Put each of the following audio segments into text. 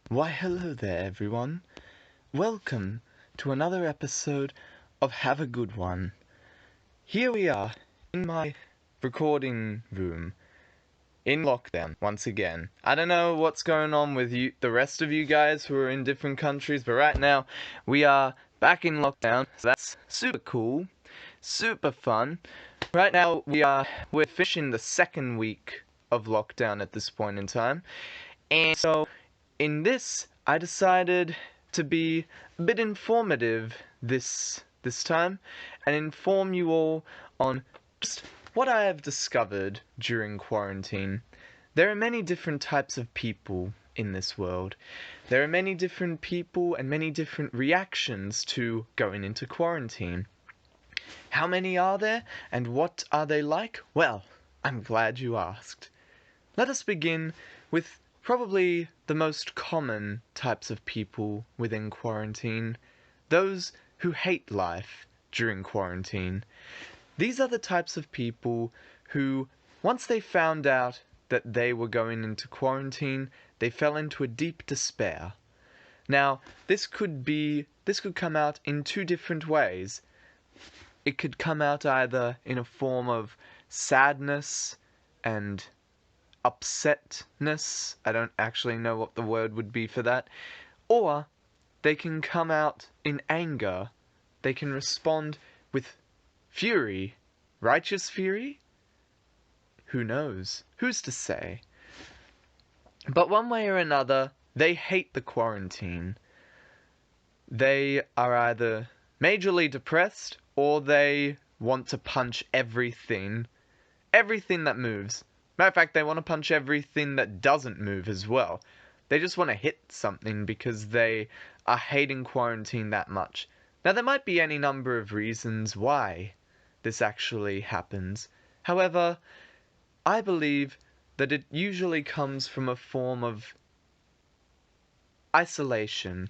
Why hello there everyone. Welcome to another episode of Have a Good One. Here we are in my recording room in lockdown once again. I don't know what's going on with you, the rest of you guys who are in different countries, but right now we are back in lockdown. So that's super cool, super fun. Right now we're finishing the second week of lockdown at this point in time. And so in this, I decided to be a bit informative this time and inform you all on just what I have discovered during quarantine. There are many different types of people in this world. There are many different people and many different reactions to going into quarantine. How many are there and what are they like? Well, I'm glad you asked. Let us begin with probably the most common types of people within quarantine, those who hate life during quarantine. These are the types of people who, once they found out that they were going into quarantine, they fell into a deep despair. Now, this could come out in two different ways. It could come out either in a form of sadness and upsetness. I don't actually know what the word would be for that. Or they can come out in anger. They can respond with fury. Righteous fury? Who knows? Who's to say? But one way or another, they hate the quarantine. They are either majorly depressed or they want to punch everything that moves. Matter of fact, they want to punch everything that doesn't move as well. They just want to hit something because they are hating quarantine that much. Now, there might be any number of reasons why this actually happens. However, I believe that it usually comes from a form of isolation.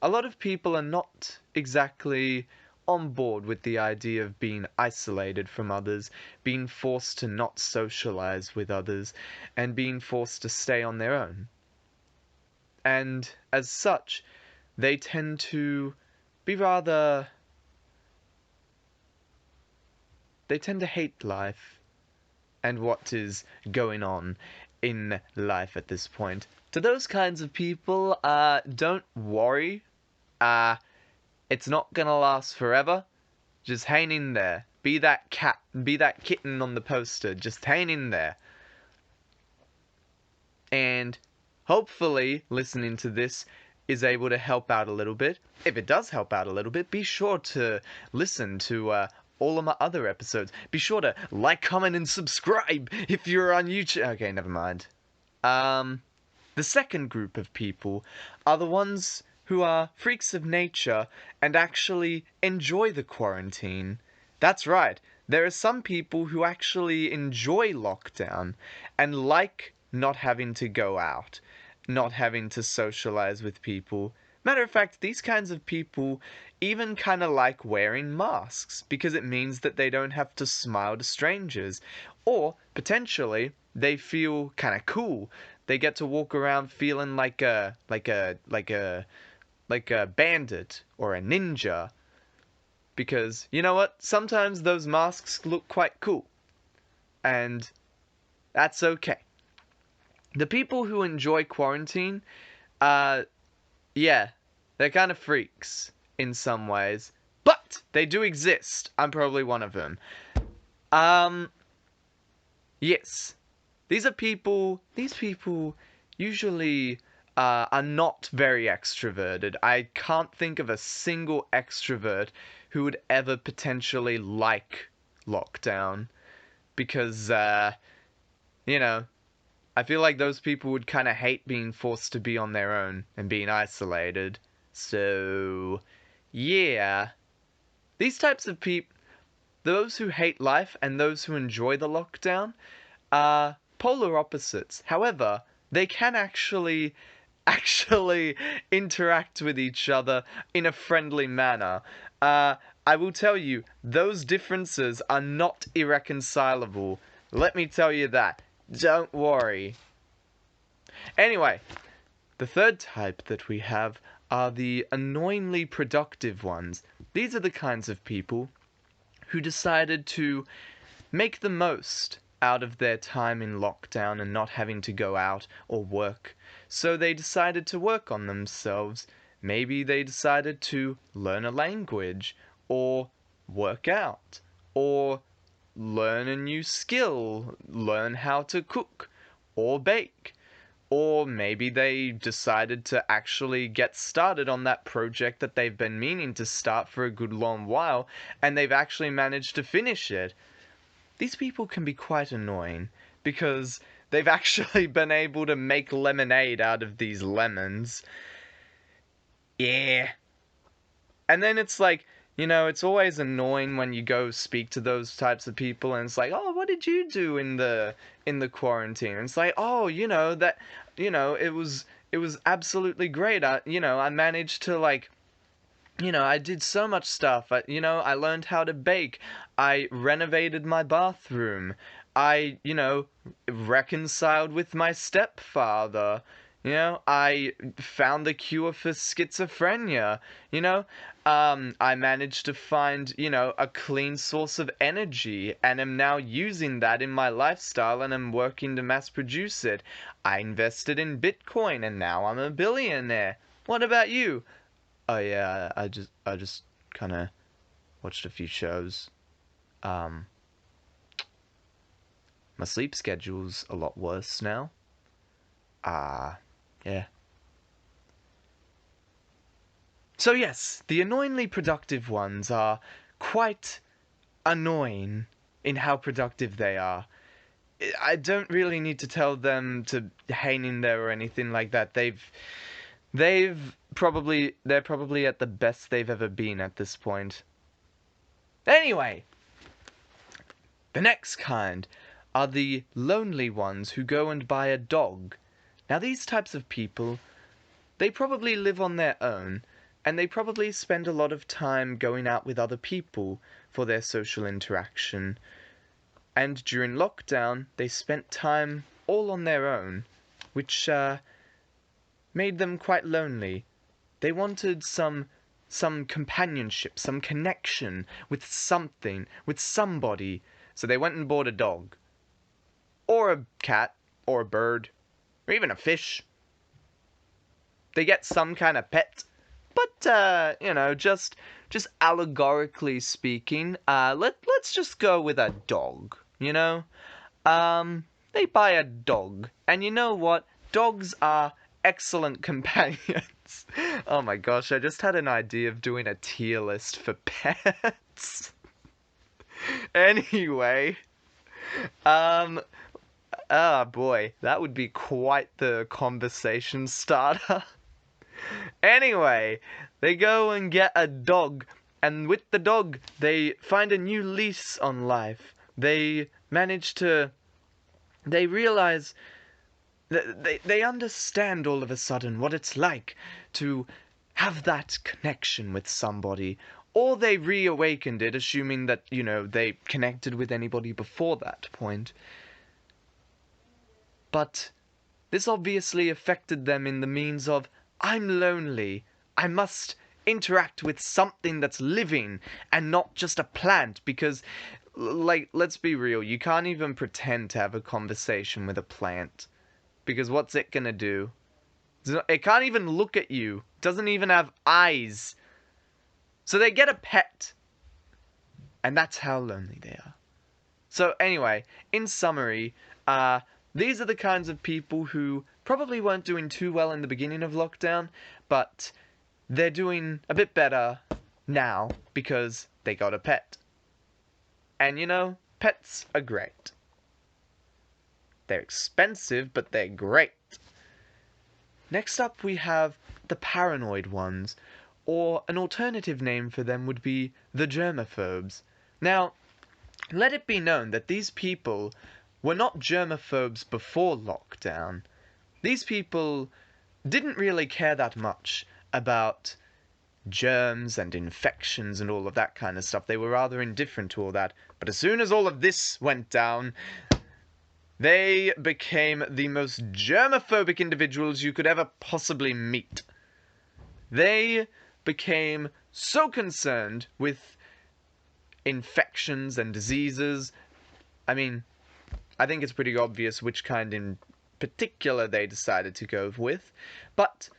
A lot of people are not exactly on board with the idea of being isolated from others, being forced to not socialize with others, and being forced to stay on their own. And as such, they tend to be rather... They tend to hate life and what is going on in life at this point. To those kinds of people, don't worry. It's not gonna last forever. Just hang in there. Be that kitten on the poster. Just hang in there. And hopefully listening to this is able to help out a little bit. If it does help out a little bit, be sure to listen to all of my other episodes. Be sure to like, comment, and subscribe if you're on YouTube. Okay, never mind. The second group of people are the ones who are freaks of nature and actually enjoy the quarantine. That's right, there are some people who actually enjoy lockdown and like not having to go out, not having to socialize with people. Matter of fact, these kinds of people even kind of like wearing masks because it means that they don't have to smile to strangers. Or, potentially, they feel kind of cool. They get to walk around feeling like a bandit or a ninja. Because, you know what? Sometimes those masks look quite cool. And that's okay. The people who enjoy quarantine, yeah, they're kind of freaks in some ways. But they do exist. I'm probably one of them. Yes. These people usually are not very extroverted. I can't think of a single extrovert who would ever potentially like lockdown. Because, you know, I feel like those people would kind of hate being forced to be on their own and being isolated. So, yeah. These types of people, those who hate life and those who enjoy the lockdown, are polar opposites. However, they can actually interact with each other in a friendly manner. I will tell you, those differences are not irreconcilable. Let me tell you that. Don't worry. Anyway, The third type that we have are the annoyingly productive ones. These are the kinds of people who decided to make the most out of their time in lockdown and not having to go out or work. So they decided to work on themselves. Maybe they decided to learn a language, or work out, or learn a new skill, learn how to cook or bake. Or maybe they decided to actually get started on that project that they've been meaning to start for a good long while, and they've actually managed to finish it. These people can be quite annoying because they've actually been able to make lemonade out of these lemons. Yeah. And then it's like, it's always annoying when you go speak to those types of people and it's like, "Oh, what did you do in the quarantine?" And it's like, "Oh, it was absolutely great. I managed to I did so much stuff. I learned how to bake. I renovated my bathroom. I, reconciled with my stepfather. I found the cure for schizophrenia. I managed to find, a clean source of energy and am now using that in my lifestyle and am working to mass produce it. I invested in Bitcoin and now I'm a billionaire. What about you?" "Oh yeah, I just kind of watched a few shows. Um, my sleep schedule's a lot worse now. Yeah." So yes, the annoyingly productive ones are quite annoying in how productive they are. I don't really need to tell them to hang in there or anything like that. They're probably at the best they've ever been at this point. Anyway, the next kind are the lonely ones who go and buy a dog. Now these types of people, they probably live on their own, and they probably spend a lot of time going out with other people for their social interaction. And during lockdown, they spent time all on their own, which made them quite lonely. They wanted some companionship, some connection with something, with somebody. So they went and bought a dog. Or a cat, or a bird, or even a fish. They get some kind of pet. But, just allegorically speaking, let's just go with a dog, They buy a dog. And you know what? Dogs are excellent companions. Oh my gosh, I just had an idea of doing a tier list for pets. Anyway, ah boy, that would be quite the conversation starter. Anyway, they go and get a dog, and with the dog, they find a new lease on life. They manage to. They realize. They understand all of a sudden what it's like to have that connection with somebody. Or they reawakened it, assuming that, they connected with anybody before that point. But this obviously affected them in the means of, "I'm lonely. I must interact with something that's living and not just a plant," because, let's be real, you can't even pretend to have a conversation with a plant. Because what's it gonna do? It can't even look at you. It doesn't even have eyes. So they get a pet. And that's how lonely they are. So anyway, in summary, these are the kinds of people who probably weren't doing too well in the beginning of lockdown, but they're doing a bit better now because they got a pet. And pets are great. They're expensive, but they're great. Next up we have the paranoid ones, or an alternative name for them would be the germaphobes. Now, let it be known that these people were not germaphobes before lockdown. These people didn't really care that much about germs and infections and all of that kind of stuff. They were rather indifferent to all that. But as soon as all of this went down, They became the most germophobic individuals you could ever possibly meet. They became so concerned with infections and diseases. I mean, I think it's pretty obvious which kind in particular they decided to go with. But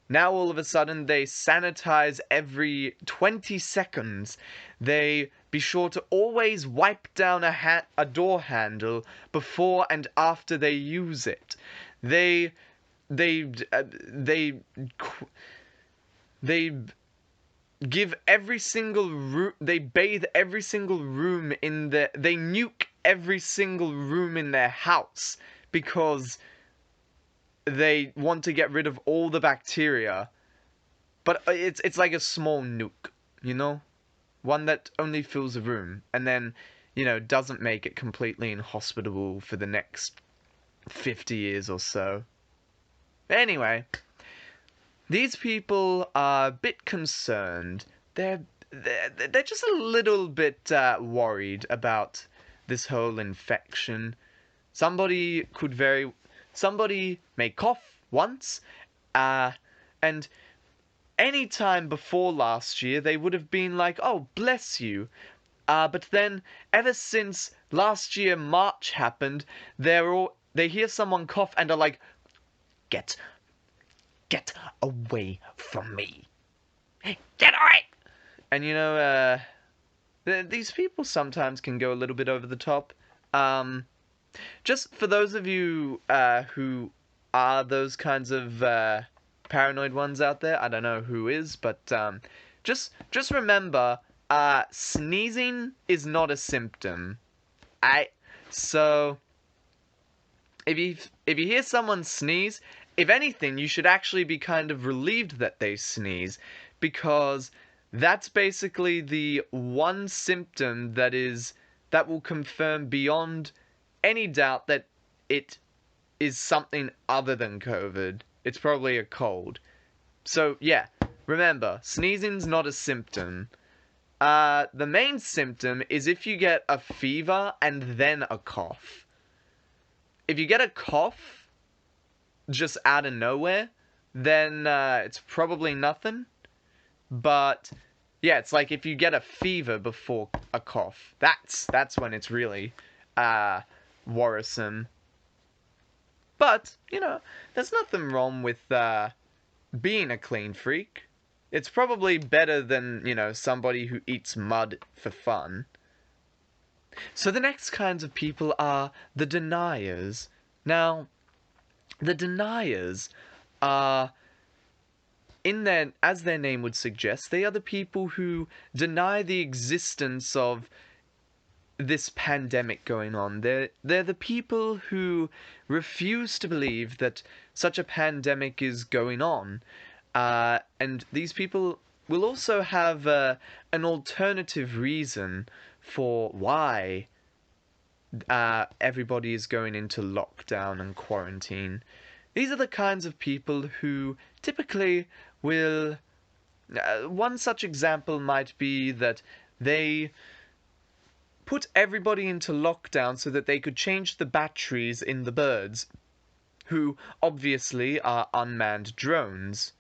now all of a sudden they sanitize every 20 seconds. They be sure to always wipe down a door handle before and after they use it. They they uh, they they give every single room, they bathe every single room in their, they nuke every single room in their house because they want to get rid of all the bacteria. But it's like a small nuke, you know? One that only fills a room and then, doesn't make it completely inhospitable for the next 50 years or so. Anyway, these people are a bit concerned. They're just a little bit worried about this whole infection. Somebody may cough once, and any time before last year they would have been like, "Oh, bless you." But then, ever since last year March happened, they hear someone cough and are like, "Get away from me. Get away!" And these people sometimes can go a little bit over the top. Just for those of you who are those kinds of paranoid ones out there, I don't know who is, but just remember, sneezing is not a symptom. So if you hear someone sneeze, if anything, you should actually be kind of relieved that they sneeze, because that's basically the one symptom that will confirm beyond any doubt that it is something other than COVID. It's probably a cold. So yeah, remember, sneezing's not a symptom. The main symptom is if you get a fever and then a cough. If you get a cough just out of nowhere, then it's probably nothing. But yeah, it's like if you get a fever before a cough, that's when it's really worrisome. But there's nothing wrong with being a clean freak. It's probably better than somebody who eats mud for fun. So the next kinds of people are the deniers. Now, the deniers are, as their name would suggest, they are the people who deny the existence of this pandemic going on. They're the people who refuse to believe that such a pandemic is going on. And these people will also have an alternative reason for why everybody is going into lockdown and quarantine. These are the kinds of people who typically will... one such example might be that they put everybody into lockdown so that they could change the batteries in the birds, who obviously are unmanned drones.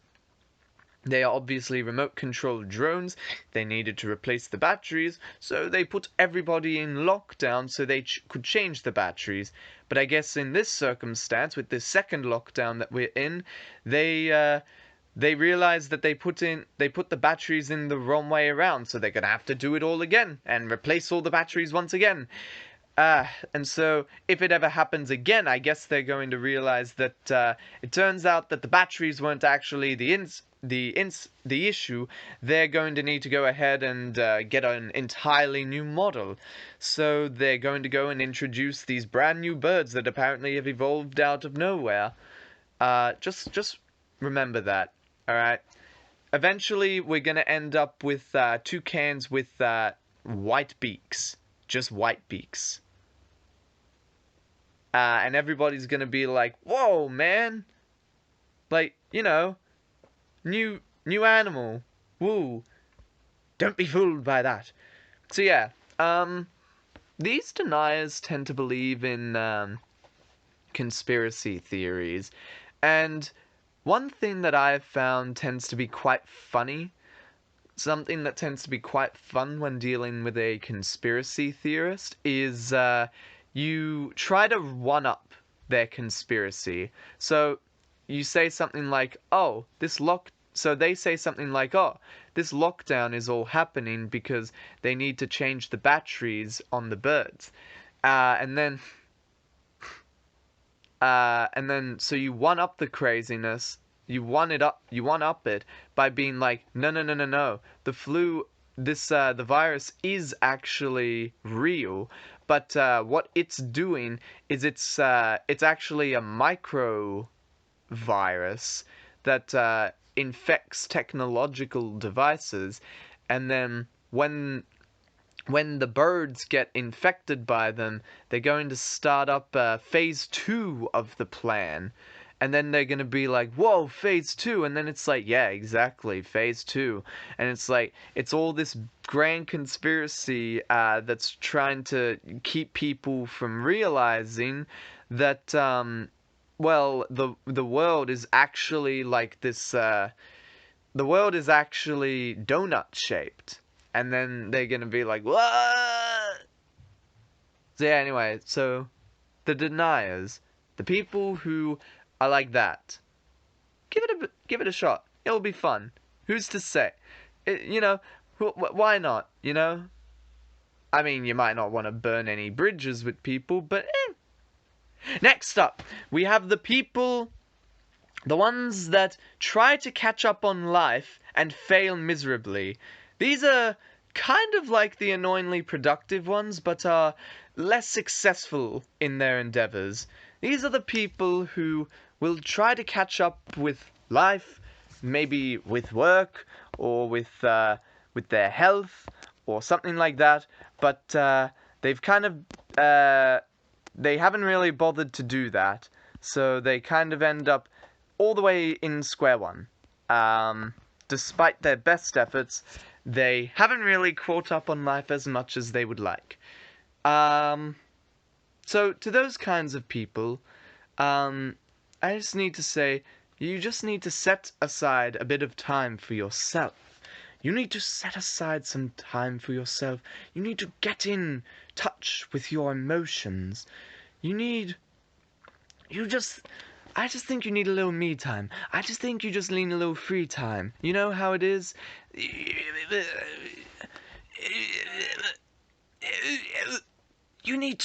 They are obviously remote-controlled drones. They needed to replace the batteries, so they put everybody in lockdown so they could change the batteries. But I guess in this circumstance, with this second lockdown that we're in, they realized that they put the batteries in the wrong way around, so they're gonna have to do it all again and replace all the batteries once again. And so if it ever happens again, I guess they're going to realize that it turns out that the batteries weren't actually the issue. They're going to need to go ahead and get an entirely new model. So they're going to go and introduce these brand new birds that apparently have evolved out of nowhere. Just remember that. All right. Eventually, we're gonna end up with toucans with white beaks, just white beaks. And everybody's gonna be like, "Whoa, man! Like, new animal. Woo! Don't be fooled by that." So yeah, these deniers tend to believe in conspiracy theories. And one thing that I've found tends to be quite funny, something that tends to be quite fun when dealing with a conspiracy theorist, is you try to one-up their conspiracy. So you say something like, so they say something like, oh, this lockdown is all happening because they need to change the batteries on the birds. And then so you one up the craziness, you one up it by being like, no, no, no, no, no, the virus is actually real, but what it's doing is it's actually a micro virus that infects technological devices, and then when the birds get infected by them, they're going to start up phase 2 of the plan. And then they're going to be like, whoa, phase 2. And then it's like, yeah, exactly, phase 2. And it's like, it's all this grand conspiracy that's trying to keep people from realizing that, well, the world is actually like this, the world is actually donut-shaped. And then they're gonna be like, what? So yeah, anyway, so the deniers, the people who are like that, give it a shot. It'll be fun. Who's to say? Why not? You know. I mean, you might not want to burn any bridges with people, but Next up, we have the people, the ones that try to catch up on life and fail miserably. These are kind of like the annoyingly productive ones, but are less successful in their endeavors. These are the people who will try to catch up with life, maybe with work, or with their health, or something like that, but they've kind of, they haven't really bothered to do that, so they kind of end up all the way in square one. Despite their best efforts, they haven't really caught up on life as much as they would like. So to those kinds of people, I just need to say, you just need to set aside a bit of time for yourself. You need to set aside some time for yourself. You need to get in touch with your emotions. I just think you need a little me time. I just think you just need a little free time. You know how it is? You need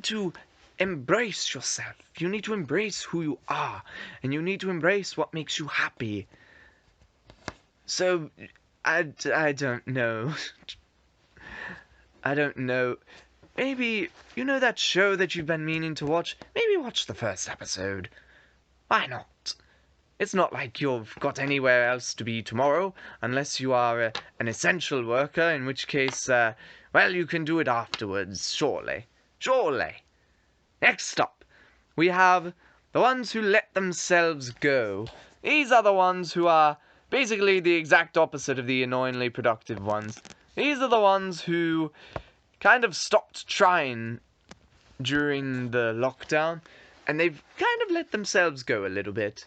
to embrace yourself. You need to embrace who you are. And you need to embrace what makes you happy. So, I don't know. I don't know. Maybe, you know that show that you've been meaning to watch? Maybe watch the first episode. Why not? It's not like you've got anywhere else to be tomorrow, unless you are an essential worker, in which case, well, you can do it afterwards, surely. Surely. Next up, we have the ones who let themselves go. These are the ones who are basically the exact opposite of the annoyingly productive ones. These are the ones who kind of stopped trying during the lockdown, and they've kind of let themselves go a little bit.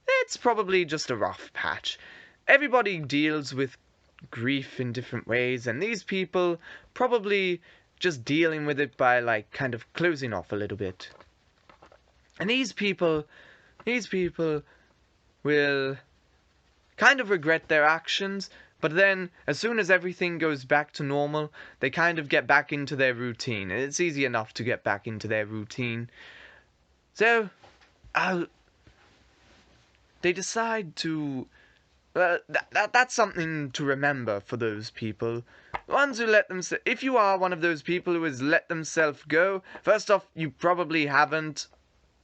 It's probably just a rough patch. Everybody deals with grief in different ways, and these people probably just dealing with it by, like, kind of closing off a little bit. And these people will kind of regret their actions, but then, as soon as everything goes back to normal, they kind of get back into their routine. And it's easy enough to get back into their routine. So, they decide to... that's something to remember for those people. The ones who let themselves... If you are one of those people who has let themselves go, first off, you probably haven't.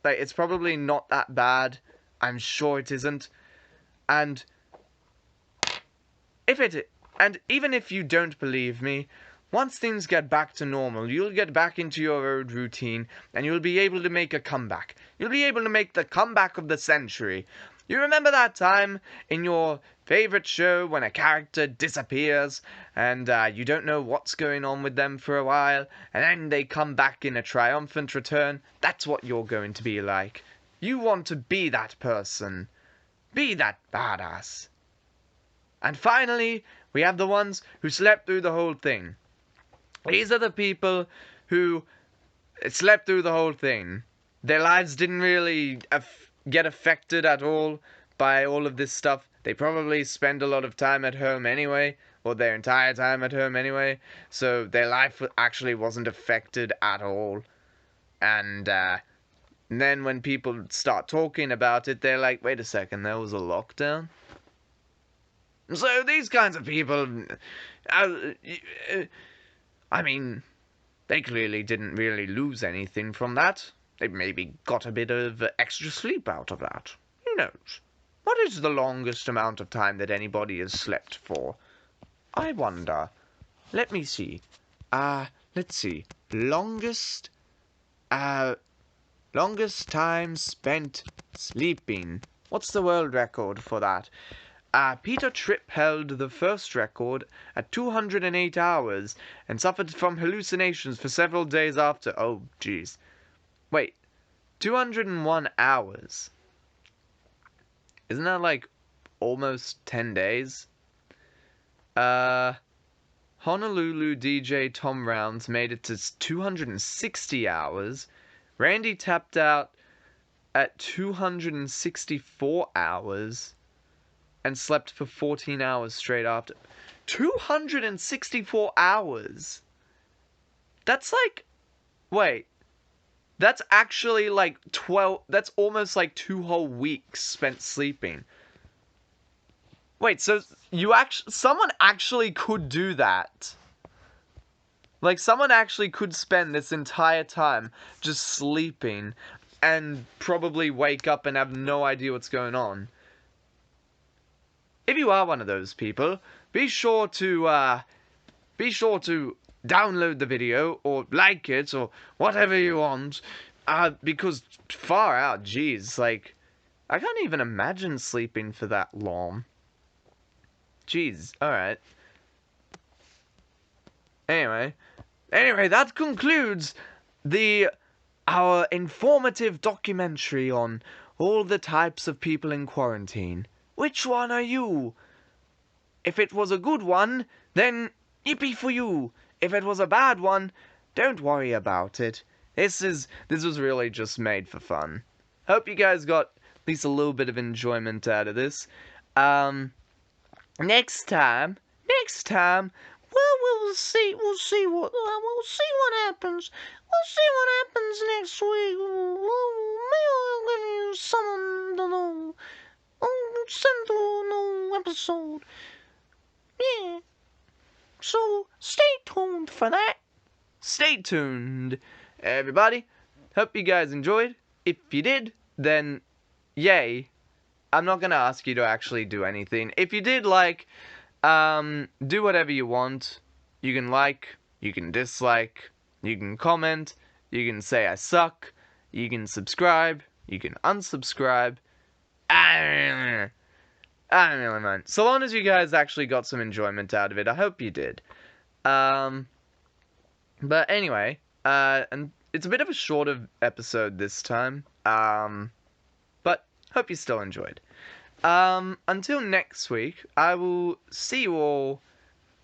Like, it's probably not that bad. I'm sure it isn't. And even if you don't believe me, once things get back to normal, you'll get back into your old routine, and you'll be able to make a comeback. You'll be able to make the comeback of the century. You remember that time in your favorite show when a character disappears and you don't know what's going on with them for a while, and then they come back in a triumphant return? That's what you're going to be like. You want to be that person. Be that badass. And finally, we have the ones who slept through the whole thing. These are the people who slept through the whole thing. Their lives didn't really get affected at all by all of this stuff. They probably spend a lot of time at home anyway, or their entire time at home anyway, so their life actually wasn't affected at all. And then when people start talking about it, they're like, wait a second, there was a lockdown? So these kinds of people, I mean, they clearly didn't really lose anything from that. They maybe got a bit of extra sleep out of that. Who knows? What is the longest amount of time that anybody has slept for? I wonder. Let me see. Let's see. Longest time spent sleeping. What's the world record for that? Peter Tripp held the first record at 208 hours and suffered from hallucinations for several days after. Oh, jeez. Wait, 201 hours? Isn't that like almost 10 days? Honolulu DJ Tom Rounds made it to 260 hours. Randy tapped out at 264 hours. And slept for 14 hours straight after. 264 hours? That's like... Wait. That's actually like 12... That's almost like 2 whole weeks spent sleeping. Wait, so someone actually could do that. Like, someone actually could spend this entire time just sleeping and probably wake up and have no idea what's going on. If you are one of those people, be sure to download the video or like it or whatever you want, because far out, geez, like, I can't even imagine sleeping for that long. Jeez, alright. Anyway, that concludes our informative documentary on all the types of people in quarantine. Which one are you? If it was a good one, then yippee for you. If it was a bad one, don't worry about it. This was really just made for fun. Hope you guys got at least a little bit of enjoyment out of this. Next time, well, we'll see what happens. We'll see what happens next week. Maybe I'll give you some, don't know. Central episode. Yeah. So stay tuned for that. Stay tuned, everybody. Hope you guys enjoyed. If you did, then yay. I'm not gonna ask you to actually do anything. If you did like, do whatever you want. You can like, you can dislike, you can comment, you can say I suck, you can subscribe, you can unsubscribe. I don't really mind. So long as you guys actually got some enjoyment out of it, I hope you did. But anyway, and it's a bit of a shorter episode this time. But hope you still enjoyed. Until next week, I will see you all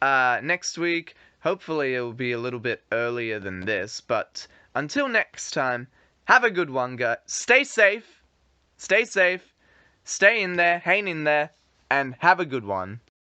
next week. Hopefully it will be a little bit earlier than this, but until next time, have a good one, guys. Stay safe, stay in there, hang in there, and have a good one.